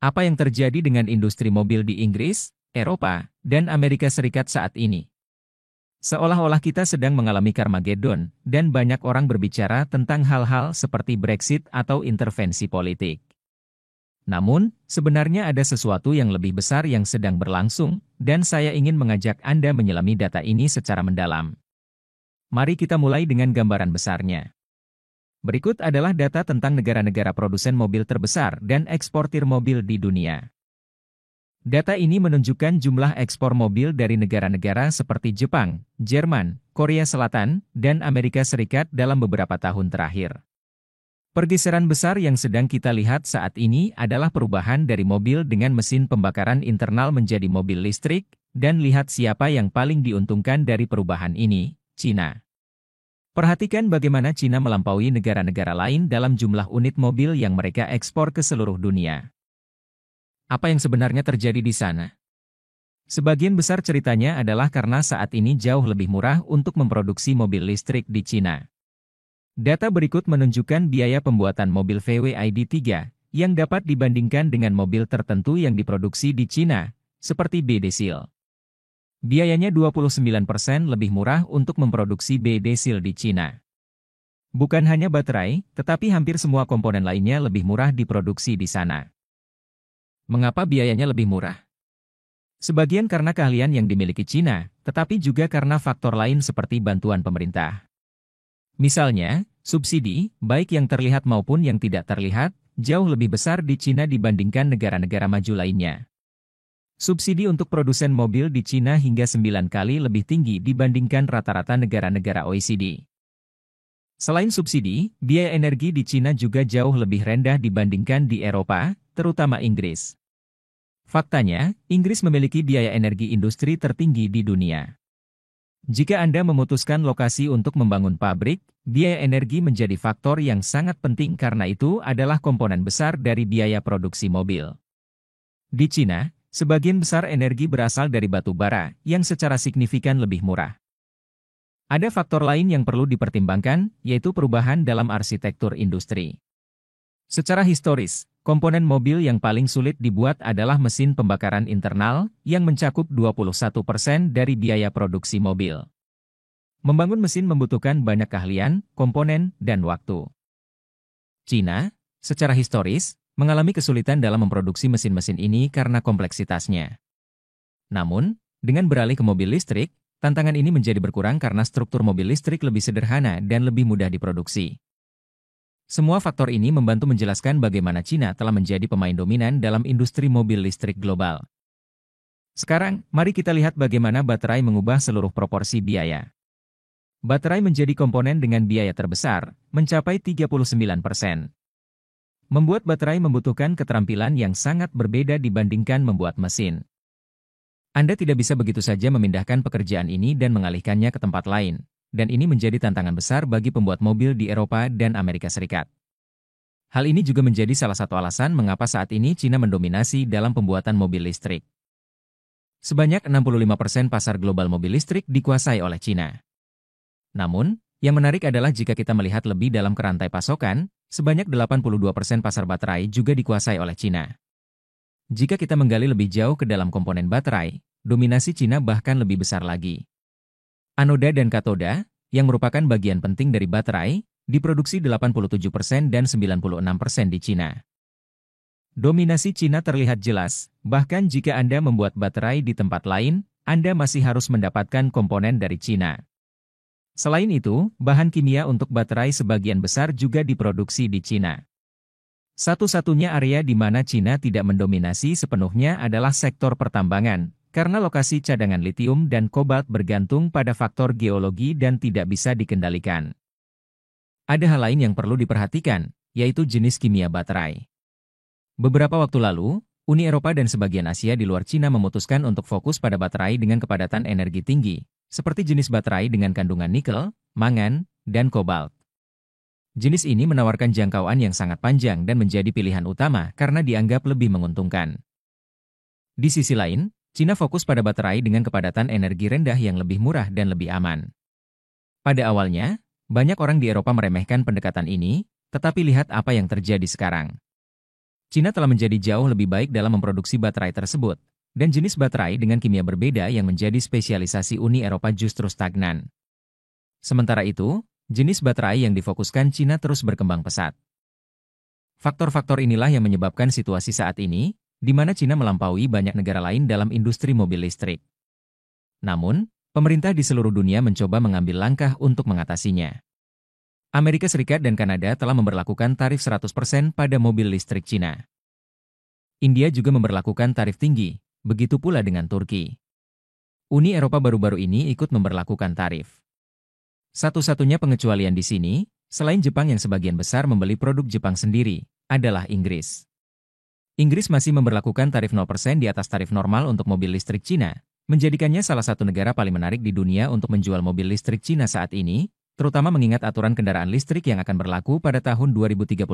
Apa yang terjadi dengan industri mobil di Inggris, Eropa, dan Amerika Serikat saat ini? Seolah-olah kita sedang mengalami Carmageddon, dan banyak orang berbicara tentang hal-hal seperti Brexit atau intervensi politik. Namun, sebenarnya ada sesuatu yang lebih besar yang sedang berlangsung, dan saya ingin mengajak Anda menyelami data ini secara mendalam. Mari kita mulai dengan gambaran besarnya. Berikut adalah data tentang negara-negara produsen mobil terbesar dan eksportir mobil di dunia. Data ini menunjukkan jumlah ekspor mobil dari negara-negara seperti Jepang, Jerman, Korea Selatan, dan Amerika Serikat dalam beberapa tahun terakhir. Pergeseran besar yang sedang kita lihat saat ini adalah perubahan dari mobil dengan mesin pembakaran internal menjadi mobil listrik, dan lihat siapa yang paling diuntungkan dari perubahan ini, Cina. Perhatikan bagaimana Cina melampaui negara-negara lain dalam jumlah unit mobil yang mereka ekspor ke seluruh dunia. Apa yang sebenarnya terjadi di sana? Sebagian besar ceritanya adalah karena saat ini jauh lebih murah untuk memproduksi mobil listrik di Cina. Data berikut menunjukkan biaya pembuatan mobil VW ID.3 yang dapat dibandingkan dengan mobil tertentu yang diproduksi di Cina, seperti BD-Seal. Biayanya 29% lebih murah untuk memproduksi BD-Seal di Cina. Bukan hanya baterai, tetapi hampir semua komponen lainnya lebih murah diproduksi di sana. Mengapa biayanya lebih murah? Sebagian karena keahlian yang dimiliki Cina, tetapi juga karena faktor lain seperti bantuan pemerintah. Misalnya, subsidi, baik yang terlihat maupun yang tidak terlihat, jauh lebih besar di Cina dibandingkan negara-negara maju lainnya. Subsidi untuk produsen mobil di Cina hingga 9 kali lebih tinggi dibandingkan rata-rata negara-negara OECD. Selain subsidi, biaya energi di Cina juga jauh lebih rendah dibandingkan di Eropa, terutama Inggris. Faktanya, Inggris memiliki biaya energi industri tertinggi di dunia. Jika Anda memutuskan lokasi untuk membangun pabrik, biaya energi menjadi faktor yang sangat penting karena itu adalah komponen besar dari biaya produksi mobil. Di Cina, sebagian besar energi berasal dari batu bara, yang secara signifikan lebih murah. Ada faktor lain yang perlu dipertimbangkan, yaitu perubahan dalam arsitektur industri. Secara historis, komponen mobil yang paling sulit dibuat adalah mesin pembakaran internal, yang mencakup 21% dari biaya produksi mobil. Membangun mesin membutuhkan banyak keahlian, komponen, dan waktu. Cina, secara historis, mengalami kesulitan dalam memproduksi mesin-mesin ini karena kompleksitasnya. Namun, dengan beralih ke mobil listrik, tantangan ini menjadi berkurang karena struktur mobil listrik lebih sederhana dan lebih mudah diproduksi. Semua faktor ini membantu menjelaskan bagaimana Cina telah menjadi pemain dominan dalam industri mobil listrik global. Sekarang, mari kita lihat bagaimana baterai mengubah seluruh proporsi biaya. Baterai menjadi komponen dengan biaya terbesar, mencapai 39%. Membuat baterai membutuhkan keterampilan yang sangat berbeda dibandingkan membuat mesin. Anda tidak bisa begitu saja memindahkan pekerjaan ini dan mengalihkannya ke tempat lain, dan ini menjadi tantangan besar bagi pembuat mobil di Eropa dan Amerika Serikat. Hal ini juga menjadi salah satu alasan mengapa saat ini Cina mendominasi dalam pembuatan mobil listrik. Sebanyak 65% pasar global mobil listrik dikuasai oleh Cina. Namun, yang menarik adalah jika kita melihat lebih dalam ke rantai pasokan, sebanyak 82% pasar baterai juga dikuasai oleh Cina. Jika kita menggali lebih jauh ke dalam komponen baterai, dominasi Cina bahkan lebih besar lagi. Anoda dan katoda, yang merupakan bagian penting dari baterai, diproduksi 87% dan 96% di Cina. Dominasi Cina terlihat jelas, bahkan jika Anda membuat baterai di tempat lain, Anda masih harus mendapatkan komponen dari Cina. Selain itu, bahan kimia untuk baterai sebagian besar juga diproduksi di Cina. Satu-satunya area di mana Cina tidak mendominasi sepenuhnya adalah sektor pertambangan, karena lokasi cadangan litium dan kobalt bergantung pada faktor geologi dan tidak bisa dikendalikan. Ada hal lain yang perlu diperhatikan, yaitu jenis kimia baterai. Beberapa waktu lalu, Uni Eropa dan sebagian Asia di luar Cina memutuskan untuk fokus pada baterai dengan kepadatan energi tinggi, seperti jenis baterai dengan kandungan nikel, mangan, dan kobalt. Jenis ini menawarkan jangkauan yang sangat panjang dan menjadi pilihan utama karena dianggap lebih menguntungkan. Di sisi lain, Cina fokus pada baterai dengan kepadatan energi rendah yang lebih murah dan lebih aman. Pada awalnya, banyak orang di Eropa meremehkan pendekatan ini, tetapi lihat apa yang terjadi sekarang. Cina telah menjadi jauh lebih baik dalam memproduksi baterai tersebut, dan jenis baterai dengan kimia berbeda yang menjadi spesialisasi Uni Eropa justru stagnan. Sementara itu, jenis baterai yang difokuskan Cina terus berkembang pesat. Faktor-faktor inilah yang menyebabkan situasi saat ini, di mana Cina melampaui banyak negara lain dalam industri mobil listrik. Namun, pemerintah di seluruh dunia mencoba mengambil langkah untuk mengatasinya. Amerika Serikat dan Kanada telah memberlakukan tarif 100% pada mobil listrik Cina. India juga memberlakukan tarif tinggi, begitu pula dengan Turki. Uni Eropa baru-baru ini ikut memberlakukan tarif. Satu-satunya pengecualian di sini, selain Jepang yang sebagian besar membeli produk Jepang sendiri, adalah Inggris. Inggris masih memberlakukan tarif 0% di atas tarif normal untuk mobil listrik Cina, menjadikannya salah satu negara paling menarik di dunia untuk menjual mobil listrik Cina saat ini, terutama mengingat aturan kendaraan listrik yang akan berlaku pada tahun 2035.